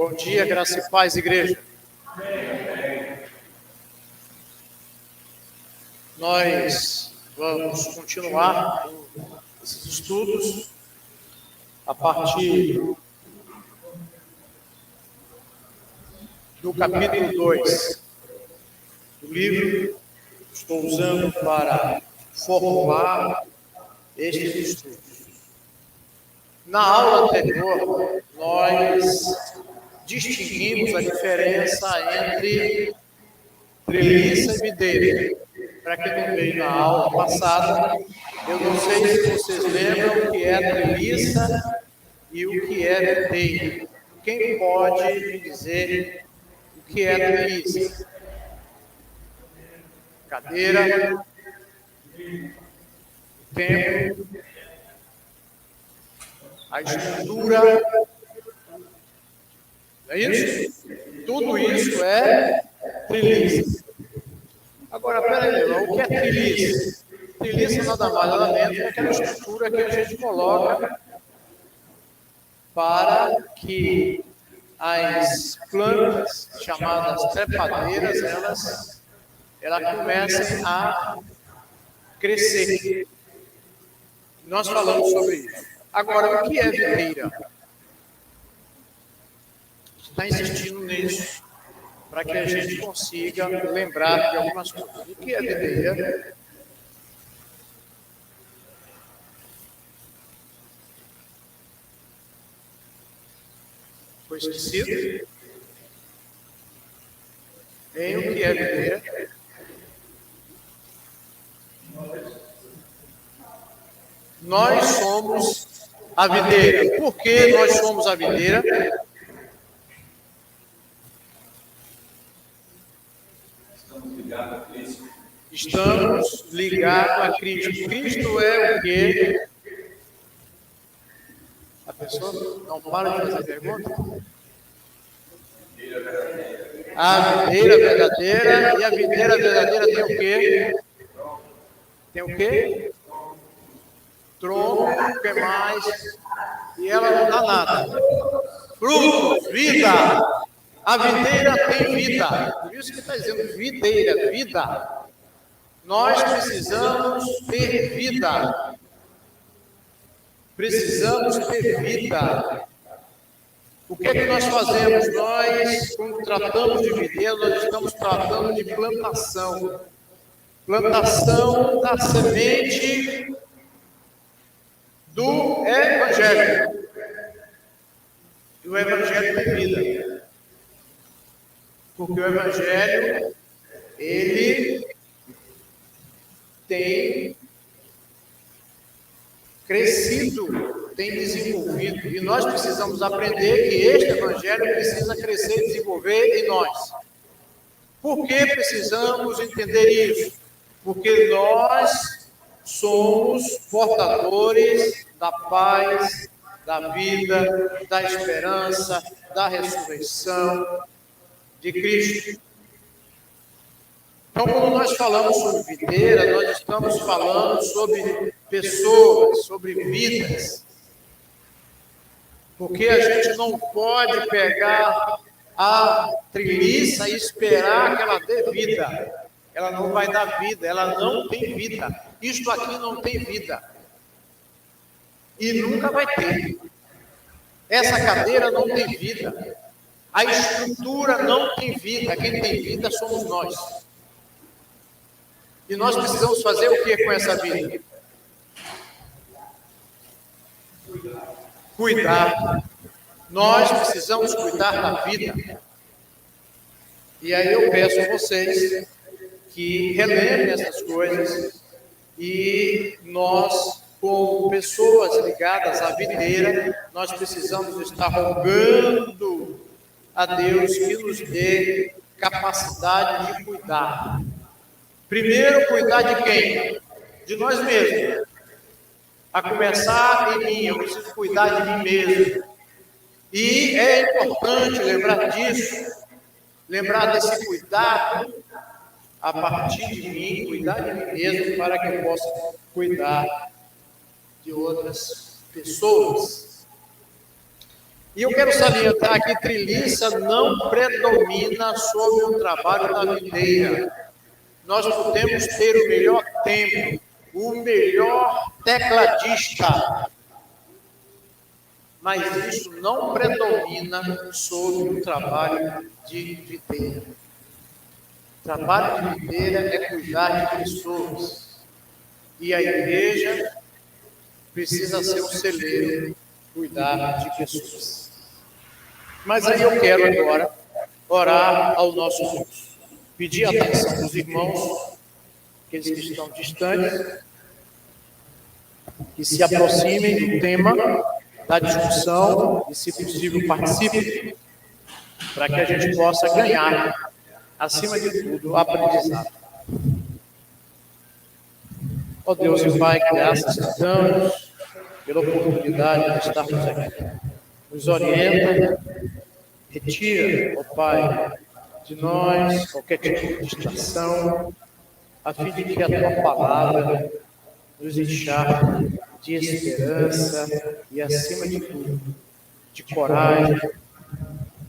Bom dia, graça e paz, igreja. Nós vamos continuar com esses estudos a partir do capítulo 2 do livro que estou usando para formular estes estudos. Na aula anterior, nós distinguimos a diferença entre treliça e videira. Para quem não veio na aula passada, eu não sei se vocês lembram o que é treliça e o que é videira. Quem pode me dizer o que é treliça? Cadeira, templo, a estrutura, não é isso? Tudo isso é treliça. Agora, peraí, o que é treliça? Treliça nada mais nada menos que aquela estrutura que a gente coloca para que as plantas chamadas trepadeiras, elas comecem a crescer. Nós falamos sobre isso. Agora, o que é videira? Está insistindo nisso para que a gente consiga lembrar de algumas coisas. O que é videira? Foi esquecido? Em o que é videira? Nós somos a videira. Por que nós somos a videira? Estamos ligados a Cristo. Cristo é o quê? A pessoa não para de fazer pergunta? A videira verdadeira. E a videira verdadeira tem o quê? Tem o quê? Tronco, o que mais? E ela não dá nada. Frutos, vida. A videira tem vida. Por isso que está dizendo videira, vida. Nós precisamos ter vida. Precisamos ter vida. O que é que nós fazemos? Nós, quando tratamos de videira, nós estamos tratando de plantação. Plantação da semente do Evangelho. E o Evangelho tem vida. Porque o Evangelho, ele tem crescido, tem desenvolvido. E nós precisamos aprender que este Evangelho precisa crescer e desenvolver em nós. Por que precisamos entender isso? Porque nós somos portadores da paz, da vida, da esperança, da ressurreição de Cristo. Então, quando nós falamos sobre videira, nós estamos falando sobre pessoas, sobre vidas. Porque a gente não pode pegar a treliça e esperar que ela dê vida. Ela não vai dar vida, ela não tem vida. Isto aqui não tem vida. E nunca vai ter. Essa cadeira não tem vida. A estrutura não tem vida. Quem tem vida somos nós. E nós precisamos fazer o que com essa vida? Cuidar. Nós precisamos cuidar da vida. E aí eu peço a vocês que relembrem essas coisas e nós, como pessoas ligadas à videira, nós precisamos estar rogando a Deus que nos dê capacidade de cuidar. Primeiro, cuidar de quem? De nós mesmos. A começar em mim, eu preciso cuidar de mim mesmo. E é importante lembrar disso, lembrar desse cuidado a partir de mim, cuidar de mim mesmo, para que eu possa cuidar de outras pessoas. E eu quero salientar que treliça não predomina sobre o trabalho da videira. Nós podemos ter o melhor tempo, o melhor tecladista, mas isso não predomina sobre o trabalho de videira. O trabalho de videira é cuidar de pessoas. E a igreja precisa ser um celeiro, cuidar de pessoas. Mas aí eu quero agora orar ao nosso Deus. Pedir a atenção dos irmãos, aqueles que estão distantes, que se aproximem do tema da discussão e, se possível, participem, para que a gente possa ganhar, acima de tudo, aprendizado. Ó Deus e Pai, graças te damos pela oportunidade de estarmos aqui. Nos orienta, retira, ó Pai, de nós qualquer tipo de distração, a fim de que a Tua palavra nos encharque de esperança e, acima de tudo, de coragem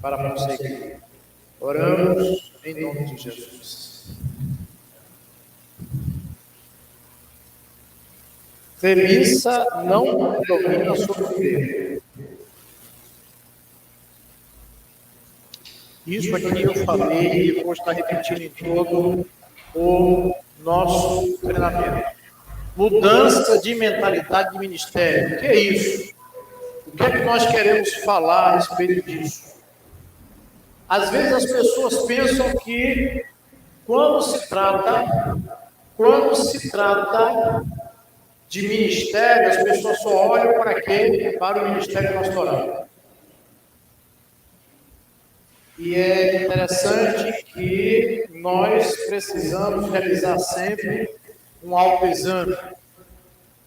para prosseguir. Oramos em nome de Jesus. Treliça não domina sobre o dedo. Isso aqui eu falei e vou estar repetindo em todo o nosso treinamento. Mudança de mentalidade de ministério. O que é isso? O que é que nós queremos falar a respeito disso? Às vezes as pessoas pensam que quando se trata de ministério, as pessoas só olham para quê? Para o ministério pastoral. E é interessante que nós precisamos realizar sempre um autoexame.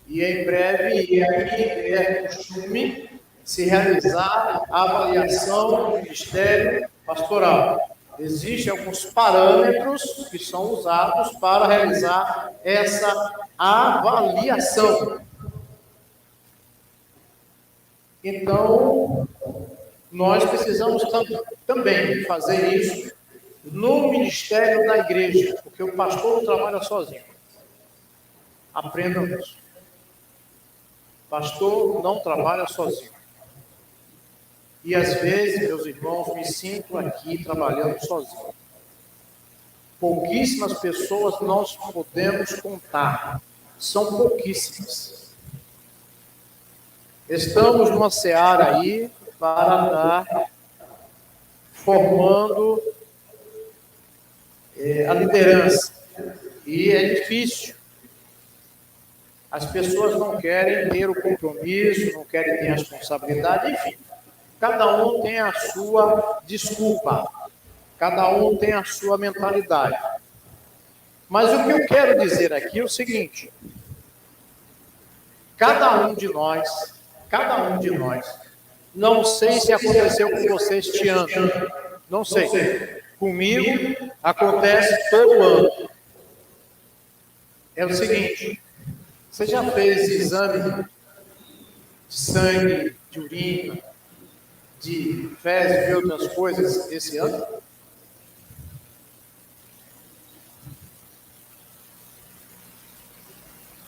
E em breve é costume se realizar a avaliação do ministério pastoral. Existem alguns parâmetros que são usados para realizar essa avaliação. Então, nós precisamos também fazer isso no ministério da igreja, porque o pastor não trabalha sozinho. Aprendam isso. O pastor não trabalha sozinho. E às vezes, meus irmãos, me sinto aqui trabalhando sozinho. Pouquíssimas pessoas nós podemos contar. São pouquíssimas. Estamos numa seara aí para estar formando a liderança. E é difícil. As pessoas não querem ter o compromisso, não querem ter a responsabilidade, enfim. Cada um tem a sua desculpa. Cada um tem a sua mentalidade. Mas o que eu quero dizer aqui é o seguinte. Cada um de nós, não sei se aconteceu com você este ano, não sei. Comigo acontece todo ano. É o seguinte, você já fez exame de sangue, de urina, de fezes e outras coisas esse ano?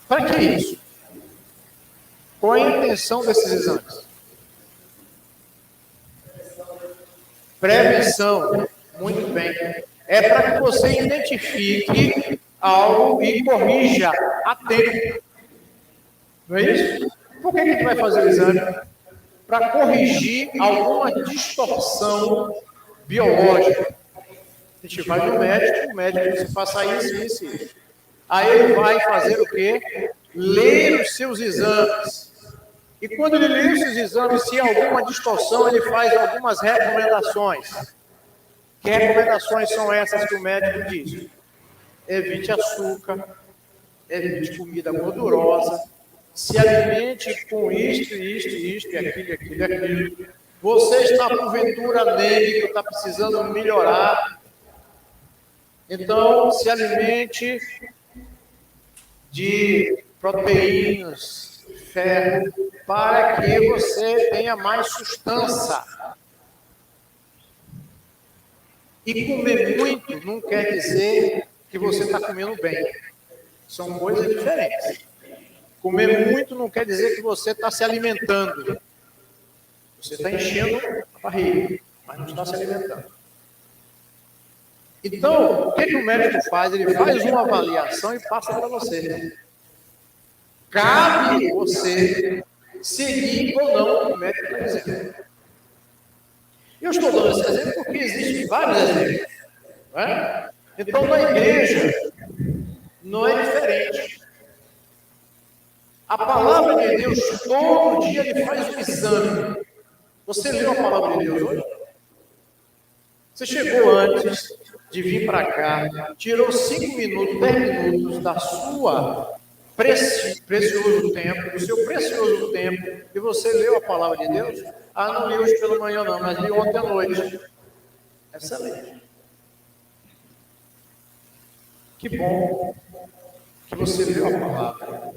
Para que isso? Qual é a intenção desses exames? Prevenção. Muito bem. É para que você identifique algo e corrija a tempo. Não é isso? Por que a gente vai fazer o exame? Para corrigir alguma distorção biológica. A gente vai no médico, o médico diz, faça isso. Aí ele vai fazer o quê? Ler os seus exames. E quando ele lê os seus exames, se há alguma distorção, ele faz algumas recomendações. Que recomendações são essas que o médico diz? Evite açúcar, evite comida gordurosa, se alimente com isto, e aquilo. Você está porventura anêmico, está precisando melhorar. Então, se alimente de proteínas, ferro, para que você tenha mais sustância. E comer muito não quer dizer que você está comendo bem. São coisas diferentes. Comer muito não quer dizer que você está se alimentando. Você está enchendo a barriga, mas não está se alimentando. Então, o que o médico faz? Ele faz uma avaliação e passa para você. Cabe você seguir ou não o que o médico está dizendo. Eu estou dando esse exemplo porque existem vários exemplos. Não é? Então, na igreja, não é diferente. A palavra de Deus, todo dia ele faz um exame. Você leu a palavra de Deus hoje? Você chegou antes de vir para cá, tirou 5 minutos, 10 minutos da sua precioso tempo, do seu precioso tempo, e você leu a palavra de Deus? Ah, não li hoje pela manhã não, mas li ontem à noite. Excelente. Que bom que você leu a palavra.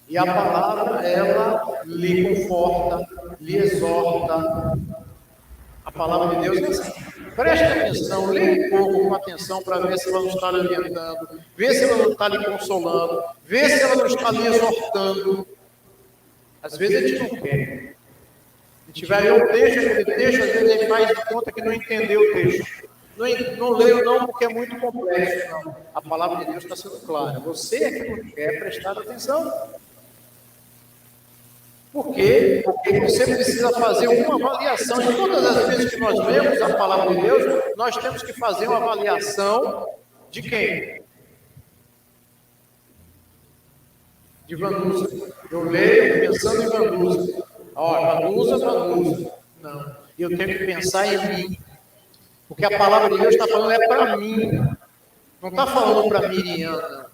E a palavra, ela lhe conforta, lhe exorta. A palavra de Deus é assim. Preste atenção, leia um pouco com atenção para ver se ela não está lhe orientando, ver se ela não está lhe consolando, ver se ela não está lhe exortando. Às vezes a gente não quer. A gente vai ler o texto, aquele texto, às vezes ele faz de conta que não entendeu o texto. Não leio não porque é muito complexo, não. A palavra de Deus está sendo clara. Você é que não quer prestar atenção. Por quê? Porque você precisa fazer uma avaliação. De todas as vezes que nós lemos a palavra de Deus, nós temos que fazer uma avaliação de quem? De Vanusa. Eu leio pensando em Vanusa. Vanusa. Não. Eu tenho que pensar em mim. Porque a palavra de Deus está falando é para mim. Não está falando para Miriam, não.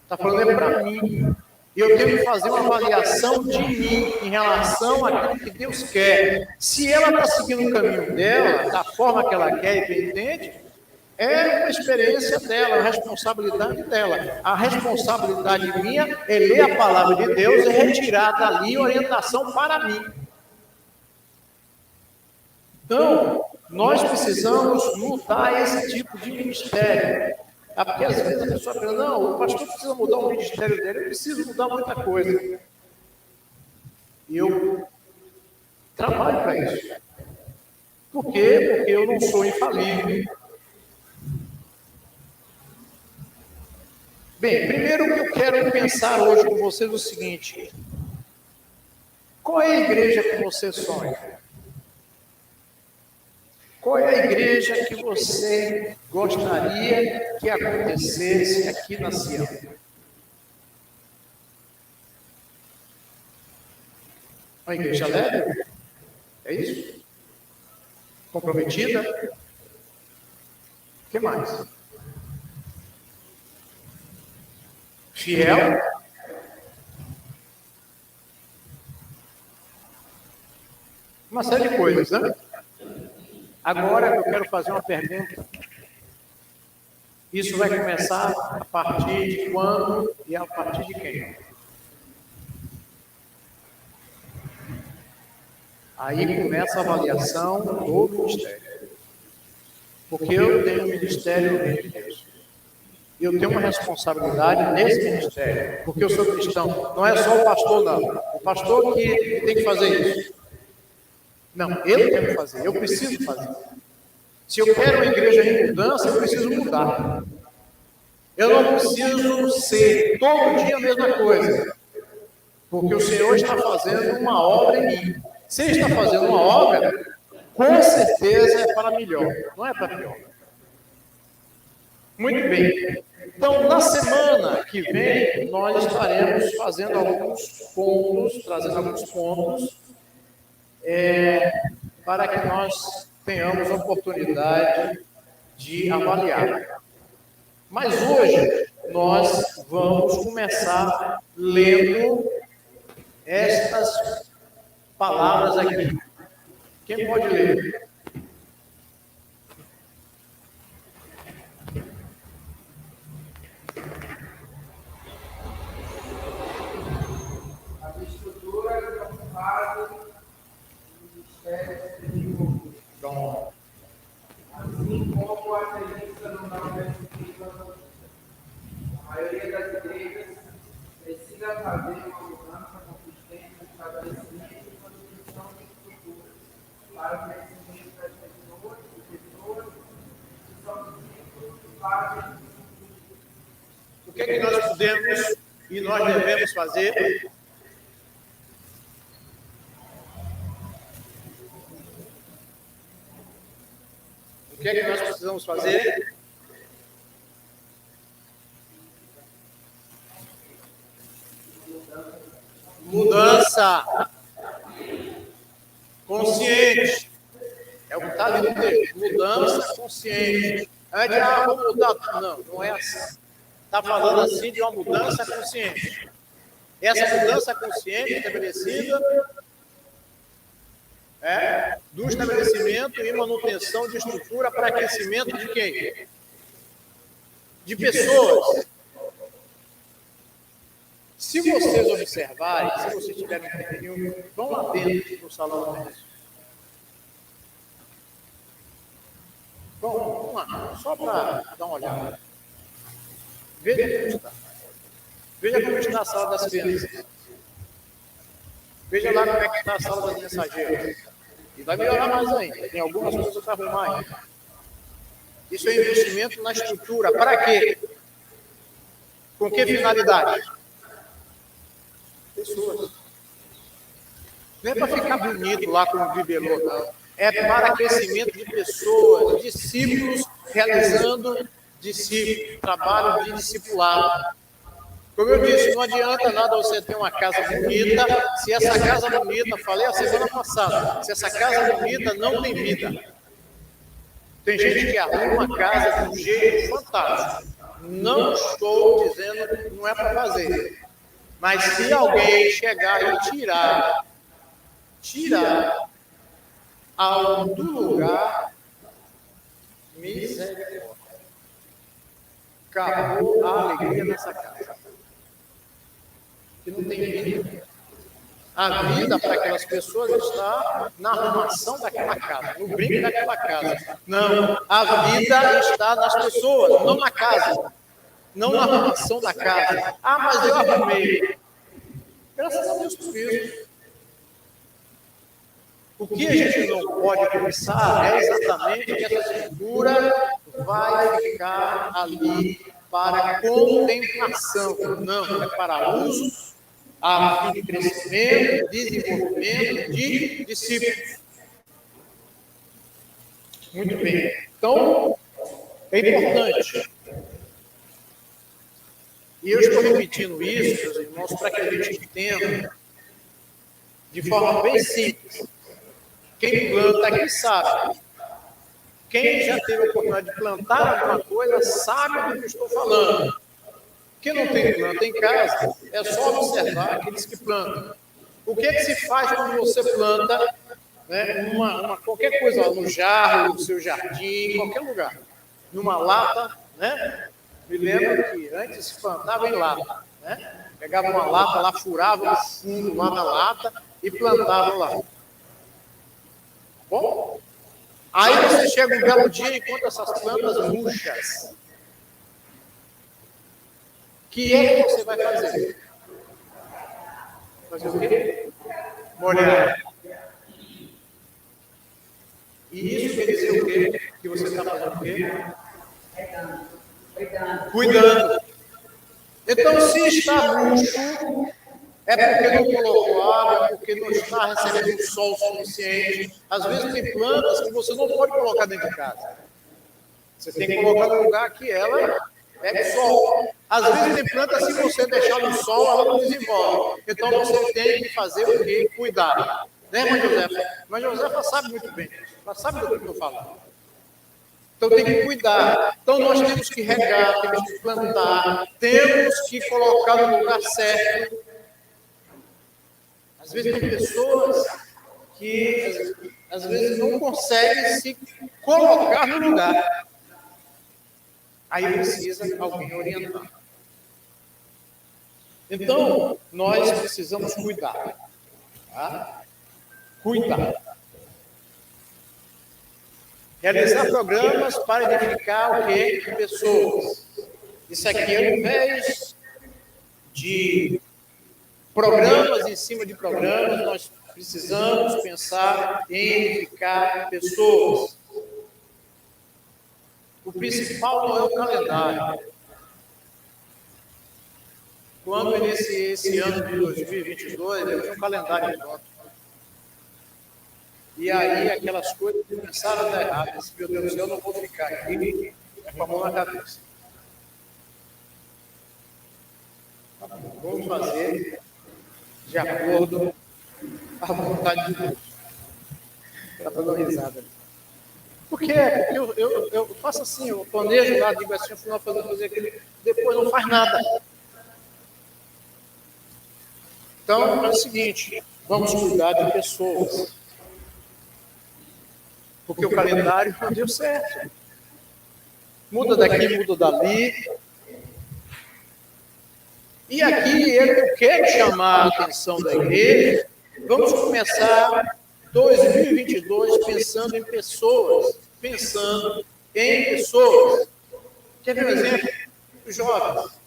Está falando é para mim. E eu tenho que fazer uma avaliação de mim em relação àquilo que Deus quer. Se ela está seguindo o caminho dela, da forma que ela quer e pretende, é uma experiência dela, uma responsabilidade dela. A responsabilidade minha é ler a palavra de Deus e retirar dali orientação para mim. Então, nós precisamos mudar esse tipo de ministério. Porque às vezes a pessoa pensa, não, o pastor precisa mudar o ministério dele, eu preciso mudar muita coisa. E eu trabalho para isso. Por quê? Porque eu não sou infalível. Bem, primeiro que eu quero pensar hoje com vocês é o seguinte: qual é a igreja que você sonha? Qual é a igreja que você gostaria que acontecesse aqui na Sião? Uma igreja leve? É isso? Comprometida? O que mais? Fiel? Uma série de coisas, né? Agora eu quero fazer uma pergunta. Isso vai começar a partir de quando e a partir de quem? Aí começa a avaliação do ministério. Porque eu tenho um ministério no reino de Deus. E eu tenho uma responsabilidade nesse ministério. Porque eu sou cristão. Não é só o pastor, não. O pastor que tem que fazer isso. Não, eu tenho que fazer. Eu preciso fazer. Se eu quero uma igreja em mudança, eu preciso mudar. Eu não preciso ser todo dia a mesma coisa. Porque o Senhor está fazendo uma obra em mim. Se Ele está fazendo uma obra, com certeza é para melhor, não é para pior. Muito bem. Então, na semana que vem, nós estaremos fazendo alguns pontos, trazendo alguns pontos, para que nós tenhamos a oportunidade de avaliar. Mas hoje, nós vamos começar lendo estas palavras aqui. Quem pode ler? A estrutura podemos e nós devemos fazer? O que é que nós precisamos fazer? Mudança consciente. É o que está ali no texto. Mudança consciente. Vamos mudar. Não, não é assim. Está falando assim de uma mudança consciente. Essa mudança consciente estabelecida do estabelecimento e manutenção de estrutura para aquecimento de quem? De pessoas. Se vocês observarem, se vocês tiverem um tempinho, vão lá dentro do salão mesmo. Vamos lá, só para dar uma olhada. Veja como está. Veja como está a sala das crianças. Veja lá como é que está a sala das mensageiras. E vai melhorar mais ainda. Tem algumas coisas para arrumar ainda. Isso é investimento na estrutura. Para quê? Com que finalidade? Pessoas. Não é para ficar bonito lá com o bibelô, não. É para crescimento de pessoas, discípulos realizando discípulos, trabalho de discipulado. Como eu disse, não adianta nada você ter uma casa bonita, se essa casa bonita, falei a semana passada, se essa casa bonita não tem vida. Tem gente que arruma uma casa de um jeito fantástico. Não estou dizendo que não é para fazer. Mas se alguém chegar e tirar algo do lugar, misericórdia. Acabou a alegria nessa casa. Que não tem vida. A vida para aquelas pessoas está na arrumação daquela casa, no brinco daquela casa. Não, a vida está nas pessoas, não na casa. Não na arrumação da casa. Mas eu arrumei. Graças a Deus por isso. O que a gente não pode pensar é exatamente que essa estrutura vai ficar ali para contemplação. Não, é para uso, a fim de crescimento, desenvolvimento de discípulos. Muito bem. Então, é importante. E eu estou repetindo isso, meus irmãos, para que a gente entenda de forma bem simples. Quem planta aqui sabe. Quem já teve a oportunidade de plantar alguma coisa sabe do que eu estou falando. Quem não tem planta em casa, é só observar aqueles que plantam. O que é que se faz quando você planta, né, qualquer coisa, no jarro, no seu jardim, em qualquer lugar? Numa lata, né? Me lembro que antes se plantava em lata, né? Pegava uma lata lá, furava o fundo lá na lata e plantava lá. Bom, aí você chega um belo dia e encontra essas plantas murchas. O que é que você vai fazer? Fazer o quê? Molhar. E isso quer dizer o quê? Que você está fazendo o quê? Cuidando. Então, se está murcho, é porque não colocou água, é porque não está recebendo sol suficiente. Às vezes tem plantas que você não pode colocar dentro de casa. Você tem que colocar no lugar que ela pega sol. Às vezes tem plantas, se você deixar no sol, ela não desenvolve. Então você tem que fazer o quê? Cuidar. Né, irmã Josefa? Irmã Josefa sabe muito bem. Ela sabe do que eu estou falando. Então tem que cuidar. Então nós temos que regar, temos que plantar, temos que colocar no lugar certo. Às vezes tem pessoas que às vezes não conseguem se colocar no lugar. Aí precisa alguém orientar. Então, nós precisamos cuidar. Tá? Cuidar. Realizar programas para identificar o quê? Pessoas. Isso aqui, ao invés de programas em cima de programas, nós precisamos pensar em identificar pessoas. O principal não é o calendário. quando eu iniciei esse ano de 2022, eu tinha um calendário pronto. E aí aquelas coisas começaram a dar errado. Disse, meu Deus do céu, eu não vou ficar aqui com a mão na cabeça. Vamos fazer de acordo com a vontade de Deus. Está dando risada. Por quê? Porque eu faço assim, eu planejo lá, digo assim, afinal, fazer aquilo, depois não faz nada. Então, é o seguinte, vamos cuidar de pessoas. Porque o calendário não deu certo. Muda daqui, muda dali. E aqui eu quero chamar a atenção da igreja. Vamos começar 2022 pensando em pessoas. Pensando em pessoas. Quer ver um exemplo? Os jovens.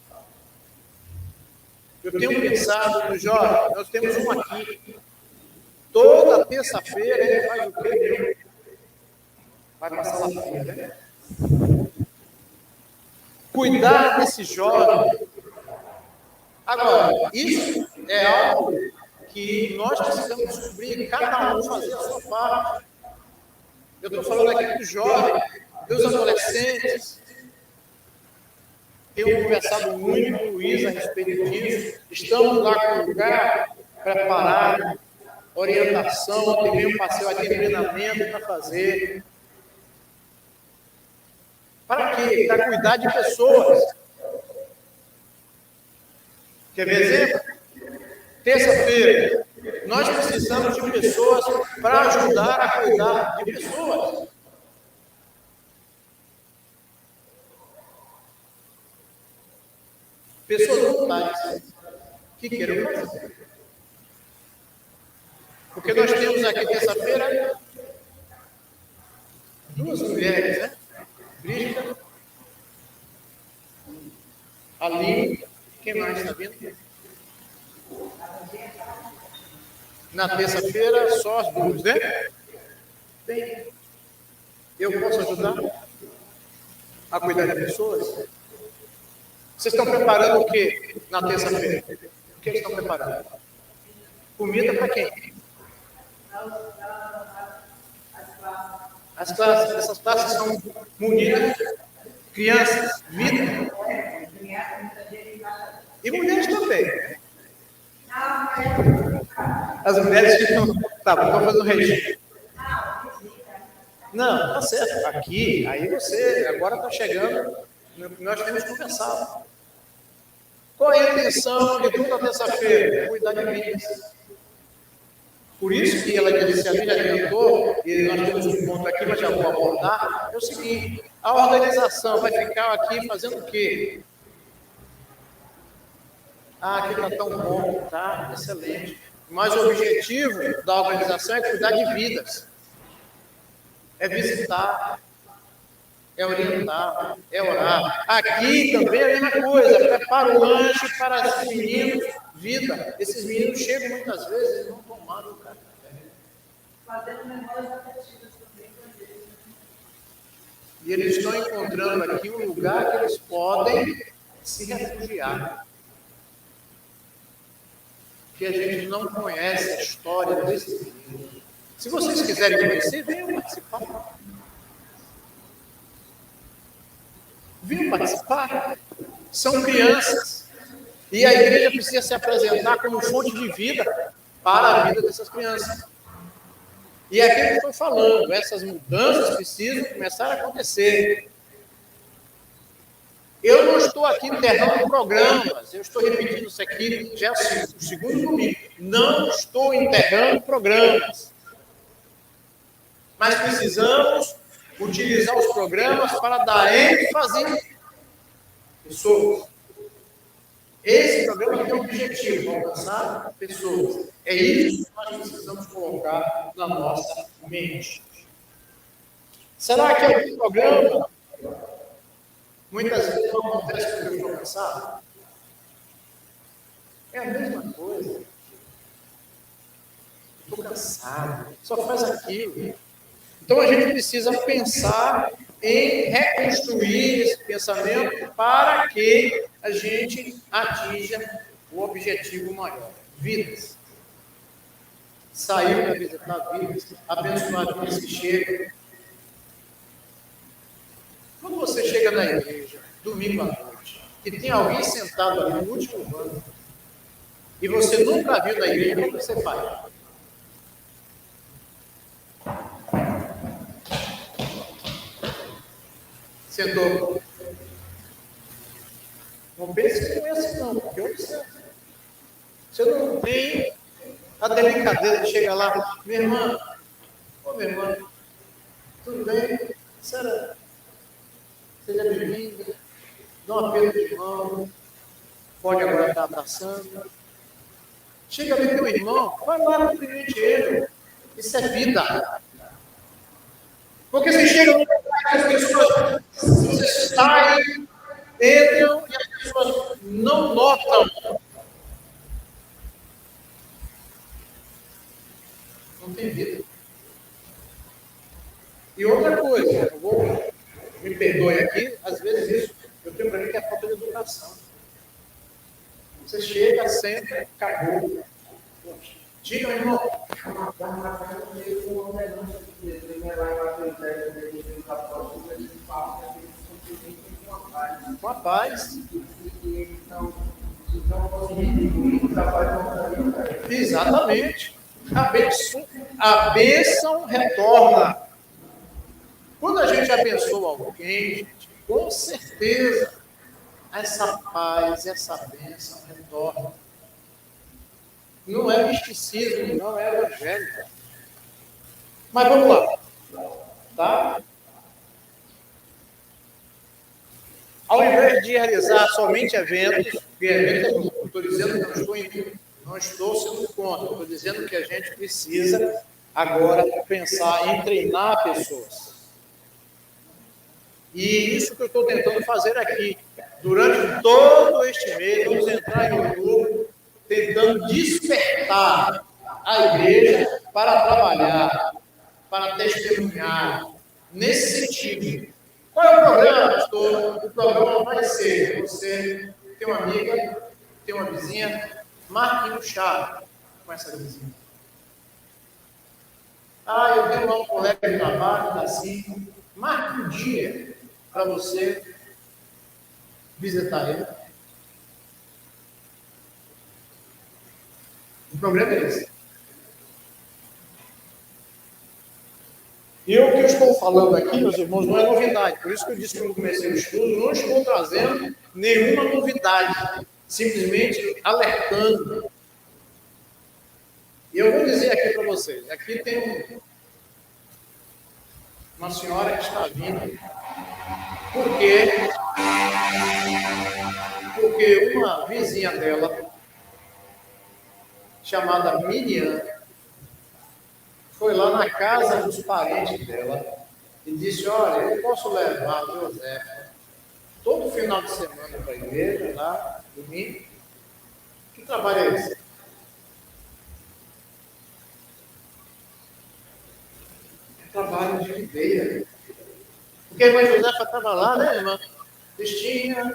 Eu tenho pensado nos jovens. Nós temos um aqui. Toda terça-feira ele faz o quê? Vai passar lá fora, né? Cuidar desse jovem. Agora, isso é algo que nós precisamos descobrir, cada um fazer a sua parte. Eu estou falando aqui dos jovens, dos adolescentes. Tenho conversado muito com o Luiz a respeito disso. Estamos lá com o lugar preparado, orientação, também um passeio aqui, treinamento para fazer. Para quê? Para cuidar de pessoas. Quer ver exemplo? Terça-feira, nós precisamos de pessoas para ajudar a cuidar de pessoas. Pessoas voluntárias que queiram fazer. Porque nós temos aqui terça-feira 2 mulheres, né? Brígida, Aline, quem mais está vindo? Na terça-feira, só as 2, né? Bem, eu posso ajudar a cuidar de pessoas? Vocês estão preparando o que na terça-feira? O que estão preparando? Comida para quem? As classes, essas classes são munidas, crianças, vida. E mulheres também. As mulheres ficam. Tá, vamos fazer um registro. Não, tá certo. Aqui, aí você agora está chegando no que nós temos conversado. Qual é a intenção de toda terça-feira? Cuidar de vidas. Por isso que ela disse, a Bíblia adiantou, e nós temos um ponto aqui, mas já vou abordar, é o seguinte, a organização vai ficar aqui fazendo o quê? Ah, aqui está tão bom, tá? Excelente. Mas o objetivo da organização é cuidar de vidas. É visitar, é orientar, é orar. Aqui também é a mesma coisa, prepara o lanche para esses meninos, vida. Esses meninos chegam muitas vezes e não tomaram café. Fazendo memórias afetivas também. E eles estão encontrando aqui um lugar que eles podem se refugiar. Que a gente não conhece a história desse menino. Se vocês quiserem conhecer, venham participar. Venham participar. São crianças. E a igreja precisa se apresentar como fonte de vida para a vida dessas crianças. E é aquilo que eu estou falando, essas mudanças precisam começar a acontecer. Eu não estou aqui enterrando programas, eu estou repetindo isso aqui já é o segundo domingo. Não estou enterrando programas. Mas precisamos utilizar os programas para dar ênfase às pessoas. Esse programa tem o objetivo de alcançar pessoas. É isso que nós precisamos colocar na nossa mente. Será que algum programa muitas vezes não acontece porque eu estou cansado? É a mesma coisa. Estou cansado, só faz aquilo. Então a gente precisa pensar em reconstruir esse pensamento para que a gente atinja o objetivo maior: vidas. Sair para visitar vidas, abençoar vidas que chegam. Quando você chega na igreja, domingo à noite, e tem alguém sentado ali no último banco, e você nunca viu na igreja, o que você faz? Sentou. Não pense que não é assim, não, porque observa. Você não tem a delicadeza de chegar lá, minha irmã, ô minha irmã, tudo bem? Seja bem-vinda, dá um aperto de mão, pode agora estar abraçando. Chega ali teu irmão, vai lá, cumprimente ele. Isso é vida. Porque você chega no lugar que as pessoas você saem, entram e as pessoas não notam. Não tem vida. E outra coisa, me perdoe aqui, às vezes isso, eu tenho para mim que é falta de educação. Você chega, senta, acabou. Diga, irmão. Com a paz. Exatamente. A bênção retorna. Quando a gente abençoa alguém, gente, com certeza, essa paz, essa bênção retorna. Não é misticismo, não é evangelho. Mas vamos lá. Tá? Ao invés de realizar somente eventos, estou dizendo que não estou sendo contra, estou dizendo que a gente precisa agora pensar em treinar pessoas. E isso que eu estou tentando fazer aqui. Durante todo este mês, vamos entrar em outubro, tentando despertar a igreja para trabalhar, para testemunhar, nesse sentido. Qual é o programa, pastor? O programa vai ser: você tem uma amiga, tem uma vizinha, marque um chá com essa vizinha. Ah, eu tenho lá um colega de trabalho, assim, marque um dia para você visitar ele. O problema é esse. E o que eu estou falando aqui, meus irmãos, não é novidade. Por isso que eu disse que eu comecei o estudo, não estou trazendo nenhuma novidade, simplesmente alertando. E eu vou dizer aqui para vocês, aqui tem uma senhora que está vindo, porque uma vizinha dela, chamada Miriam, foi lá na casa dos parentes dela e disse: olha, eu posso levar o José todo final de semana para a igreja, lá, domingo? Que trabalho é esse? É trabalho de videira. Porque a irmã Josefa estava lá, né, irmã? Cristina,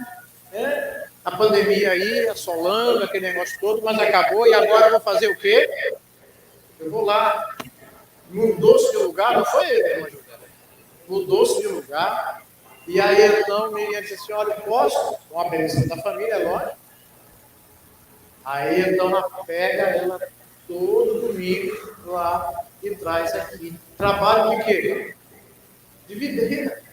a pandemia aí, assolando, aquele negócio todo, mas acabou, e agora eu vou fazer o quê? Eu vou lá. Mudou-se de lugar, não foi ele, irmã Josefa? Mudou-se de lugar. E aí, então, Miriam disse assim: olha, posso? Com a bênção da família, é lógico. Aí, então, ela pega ela todo domingo lá e traz aqui. Trabalho de quê? De videira.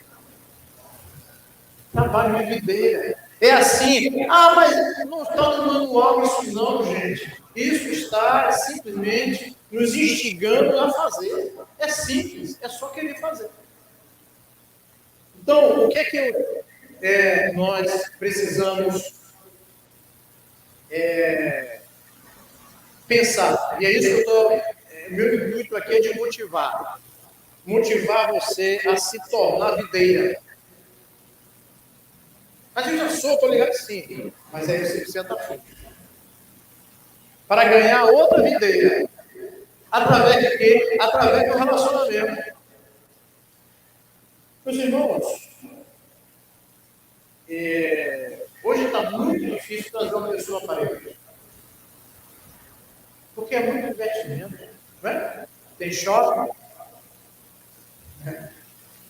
Trabalho de videira. É assim. Ah, mas não está no manual isso não, gente. Isso está simplesmente nos instigando a fazer. É simples, é só querer fazer. Então, o que é que nós precisamos pensar? E é isso que eu estou... meu intuito aqui é de motivar. Motivar você a se tornar videira. Mas eu já sou, estou ligado sim. Mas aí você precisa estar junto. Para ganhar outra videira. Através de quê? Através do relacionamento. Meus irmãos, hoje está muito difícil trazer uma pessoa para a igreja. Porque é muito investimento. Né? Tem shopping,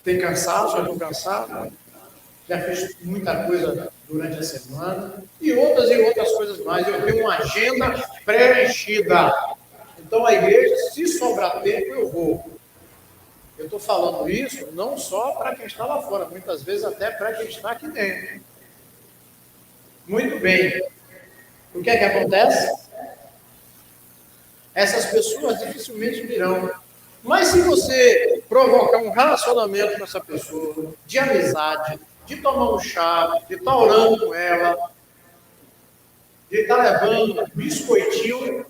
tem cansaço, eu estou cansado, já fiz muita coisa durante a semana e outras coisas mais. Eu tenho uma agenda preenchida. Então, a igreja, se sobrar tempo, eu vou. Eu estou falando isso não só para quem está lá fora, muitas vezes até para quem está aqui dentro. Muito bem. O que é que acontece? Essas pessoas dificilmente virão. Mas se você provocar um relacionamento com essa pessoa, de amizade, de tomar um chá, de estar orando com ela, de estar levando biscoitinho,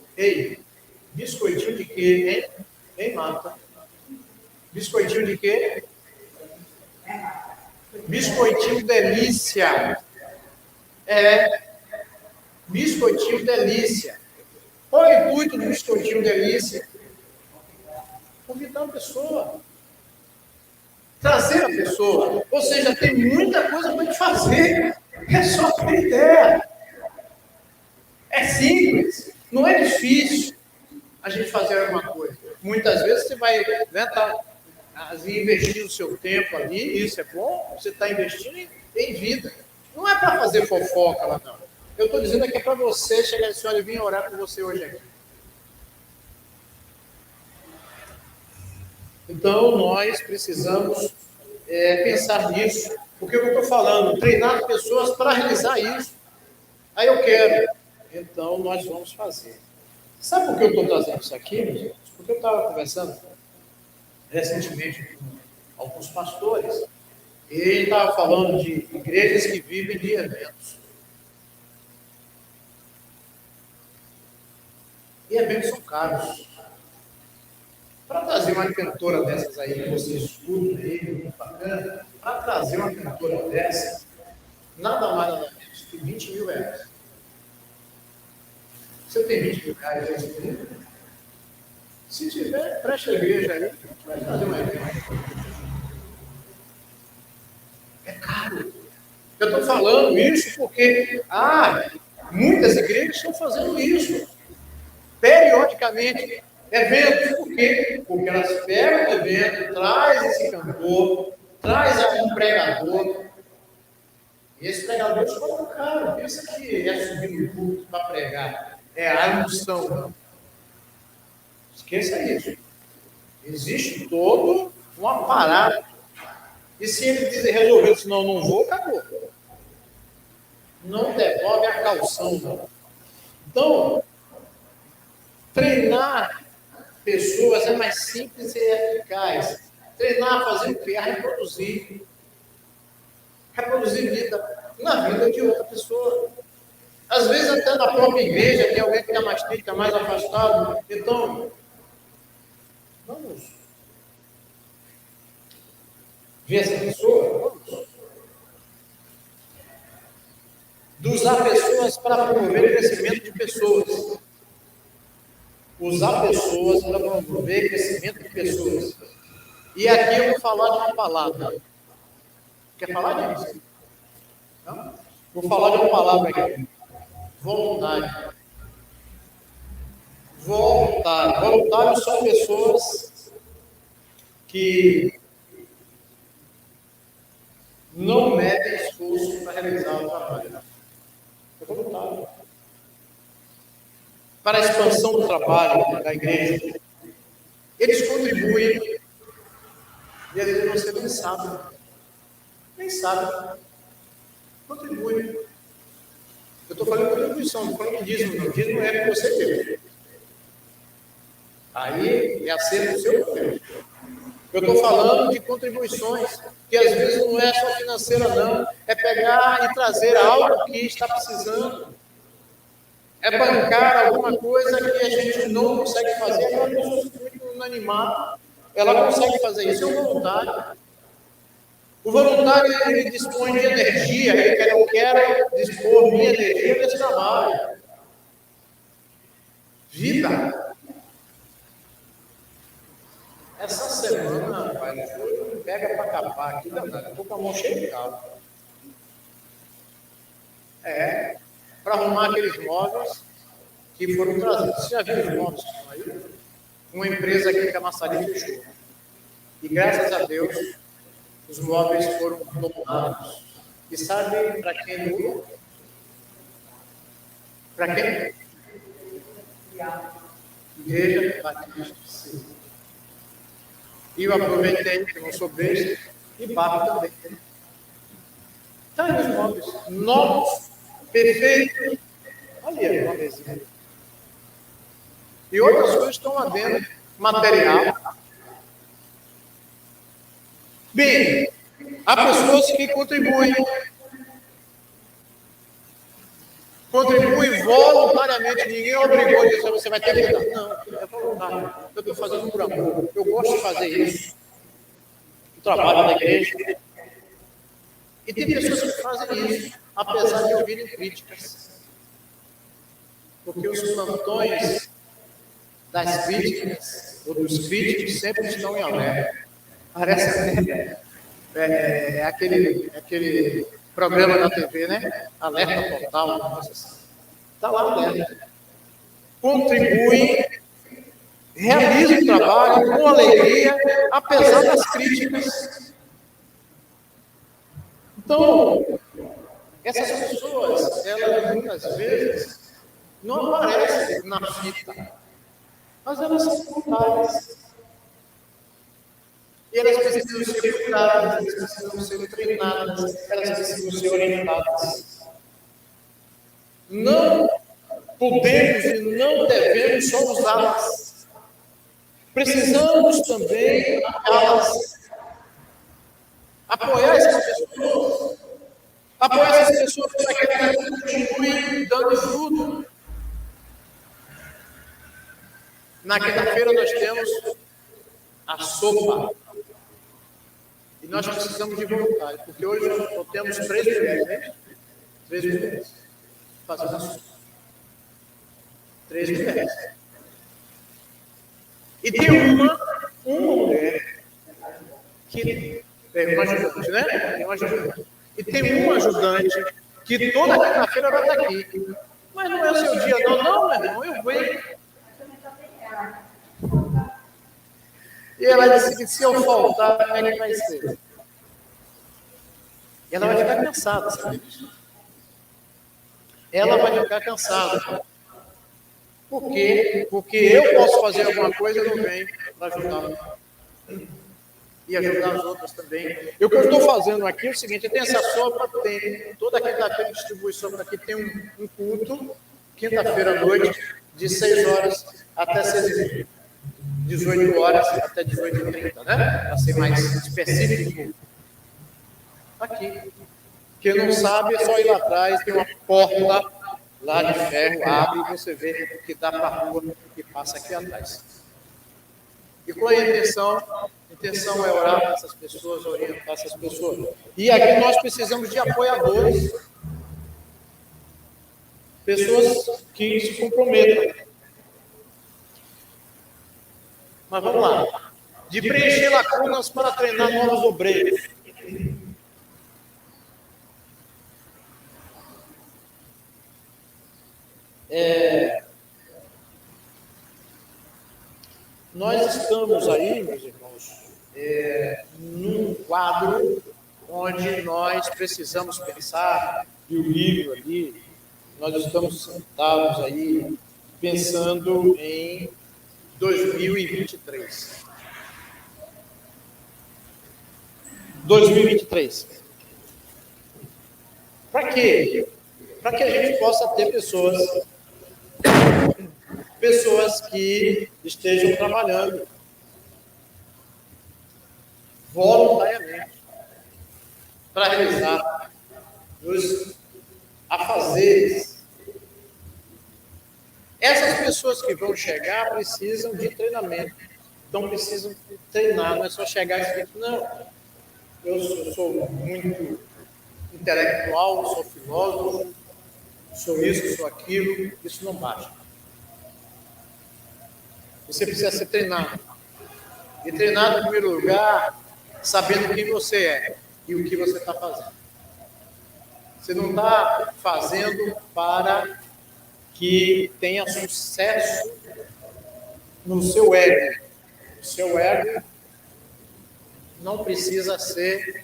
biscoitinho de quê, hein? Hein, Marta? Biscoitinho de quê? Biscoitinho delícia. Biscoitinho delícia. Qual é o intuito do biscoitinho delícia? Convidar a pessoa. Trazer a pessoa. Ou seja, tem muita coisa para gente fazer. É só ter ideia. É simples. Não é difícil a gente fazer alguma coisa. Muitas vezes você vai investir o seu tempo ali, isso é bom, você está investindo em vida. Não é para fazer fofoca lá, não. Eu estou dizendo que é para você chegar e dizer, olha, eu vim orar com você hoje aqui. Então, nós precisamos pensar nisso. Porque eu estou falando, treinar pessoas para realizar isso. Aí eu quero. Então, nós vamos fazer. Sabe por que eu estou trazendo isso aqui, meus irmãos? Porque eu estava conversando recentemente com alguns pastores e ele estava falando de igrejas que vivem de eventos. E eventos são caros. Para trazer uma cantora dessas aí, que vocês escutam aí, muito bacana, para trazer uma cantora dessa, nada mais nada menos que 20 mil reais. Você tem 20 mil reais aí? Se tiver, preste a igreja aí, vai fazer um evento. É caro. Eu estou falando isso porque muitas igrejas estão fazendo isso. Periodicamente. Eventos, por quê? Porque elas pegam o evento, traz esse cantor, traz um pregador. E esse pregador cobra caro. Pensa que é subir no culto para pregar. É a unção. Esqueça isso. Existe todo um aparato. E se ele resolver, senão não vou, acabou. Não devolve a calção, não. Então, treinar pessoas é mais simples e eficaz. Treinar, fazer o quê? A reproduzir. Reproduzir vida na vida de outra pessoa. Às vezes até na própria igreja tem alguém que está mais triste, está mais afastado. Então, vamos ver essa pessoa. Vamos usar pessoas para promover o crescimento de pessoas. Usar pessoas para promover o crescimento de pessoas. E aqui eu vou falar de uma palavra. Quer falar disso? Não? Vou falar de uma palavra aqui. Voluntário. Voluntário. Voluntários são pessoas que não medem esforço para realizar o trabalho. É voluntário. Para a expansão do trabalho da igreja. Eles contribuem. E às vezes você nem sabe. Nem sabe. Contribui. Eu estou falando de contribuição, não estou falando de dízimo. Não. Dízimo é que você teve. Aí é acerto do seu governo. Eu estou falando de contribuições, que às vezes não é só financeira, não. É pegar e trazer algo que está precisando. É bancar alguma coisa que a gente não consegue fazer. Aquela pessoa muito inanimada, ela consegue fazer isso. É um voluntário. O voluntário, ele dispõe de energia, ele quer, eu quero dispor minha energia nesse trabalho. Vida. Essa semana, rapaz, pega para capar aqui, estou com a mão cheia de calo. Para arrumar aqueles móveis, que foram trazidos. Você já viu os móveis que estão aí? Uma empresa aqui que a Maçari fechou. E graças a Deus, os móveis foram doados. E sabe para quem doou? Para quem? Igreja Batista de Silva. E eu aproveitei, que não sou besta, e barro também. Tá aí os móveis novos, perfeitos. Olha aí uma mesinha. E outras coisas estão lá dentro. Material. Bem, há pessoas que contribuem voluntariamente. Ninguém obrigou a dizer você vai ter que dar. Não, é voluntário. Eu estou fazendo por amor. Eu gosto de fazer isso. Eu trabalho na igreja. E tem pessoas que fazem isso, apesar de ouvirem críticas. Porque os plantões das críticas, ou dos críticos, sempre estão em alerta. Parece aquele programa da TV, né? Alerta total. Está lá alerta. Contribuem, realizam o trabalho com alegria, apesar das críticas. Então, essas pessoas, elas muitas vezes não aparecem na fita, mas elas são voluntárias. E elas precisam ser cuidadas, elas precisam ser treinadas, elas precisam ser orientadas. Não podemos e não devemos só usá-las. Precisamos também apoiar essas pessoas. Apoiar essas pessoas para que elas continuem dando fruto. Na quinta-feira nós temos a sopa. E nós precisamos de voluntários, porque hoje nós só temos 3 mulheres, né? 3 mulheres. Fazendo a sopa. 3 mulheres. E tem uma mulher que é uma ajudante, né? Tem uma ajudante. E tem uma ajudante que toda quinta-feira ela está aqui. Mas não é o seu dia, não, meu irmão, eu venho. E ela disse que se eu faltar, como é que vai ser? E ela vai ficar cansada, sabe? Ela vai ficar cansada. Por quê? Porque eu posso fazer alguma coisa e não venho para ajudar. E ajudar as outras também. E o que eu estou fazendo aqui é o seguinte: tem essa sopa, tem toda quinta-feira distribui sopa aqui, tem um culto, quinta-feira à noite, de 6 horas até 6h30. 18 horas até 18h30, né? Para ser mais específico. Aqui. Quem não sabe, é só ir lá atrás, tem uma porta lá de ferro, abre e você vê que dá para a rua que passa aqui atrás. E qual é a intenção? A intenção é orar para essas pessoas, orientar essas pessoas. E aqui nós precisamos de apoiadores. Pessoas que se comprometam. Mas vamos lá. De preencher lacunas para treinar novos obreiros. Nós estamos aí, meus irmãos, num quadro onde nós precisamos pensar, e o livro ali, nós estamos sentados aí pensando em 2023. 2023. Para quê? Para que a gente possa ter pessoas que estejam trabalhando voluntariamente para realizar os afazeres. Essas pessoas que vão chegar precisam de treinamento. Então precisam treinar, não é só chegar e dizer, não, eu sou muito intelectual, sou filósofo, sou isso, sou aquilo, isso não basta. Você precisa ser treinado. E treinado, em primeiro lugar, sabendo quem você é e o que você está fazendo. Você não está fazendo para que tenha sucesso no seu ego. O seu ego não precisa ser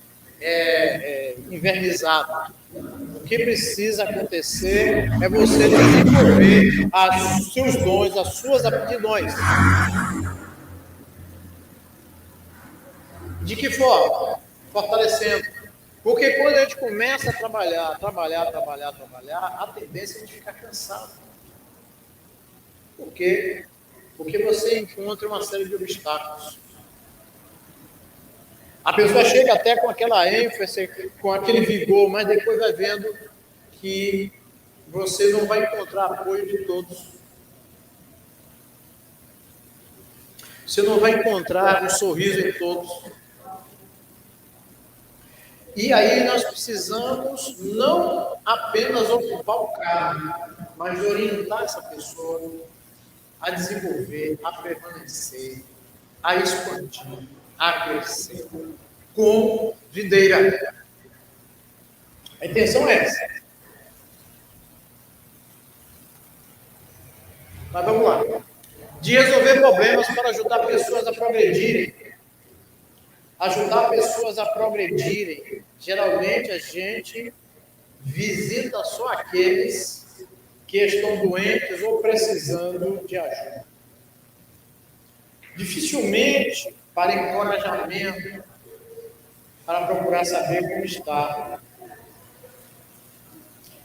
invernizado. O que precisa acontecer é você desenvolver os seus dons, as suas aptidões. De que forma? Fortalecendo. Porque quando a gente começa a trabalhar, a tendência é a gente ficar cansado. Por quê? Porque você encontra uma série de obstáculos. A pessoa chega até com aquela ênfase, com aquele vigor, mas depois vai vendo que você não vai encontrar apoio de todos. Você não vai encontrar um sorriso em todos. E aí nós precisamos não apenas ocupar o cargo, mas orientar essa pessoa a desenvolver, a permanecer, a expandir, a crescer, como videira. A intenção é essa. Mas vamos lá. De resolver problemas para ajudar pessoas a progredirem. Ajudar pessoas a progredirem. Geralmente a gente visita só aqueles que estão doentes ou precisando de ajuda. Dificilmente para encorajamento, para procurar saber como está.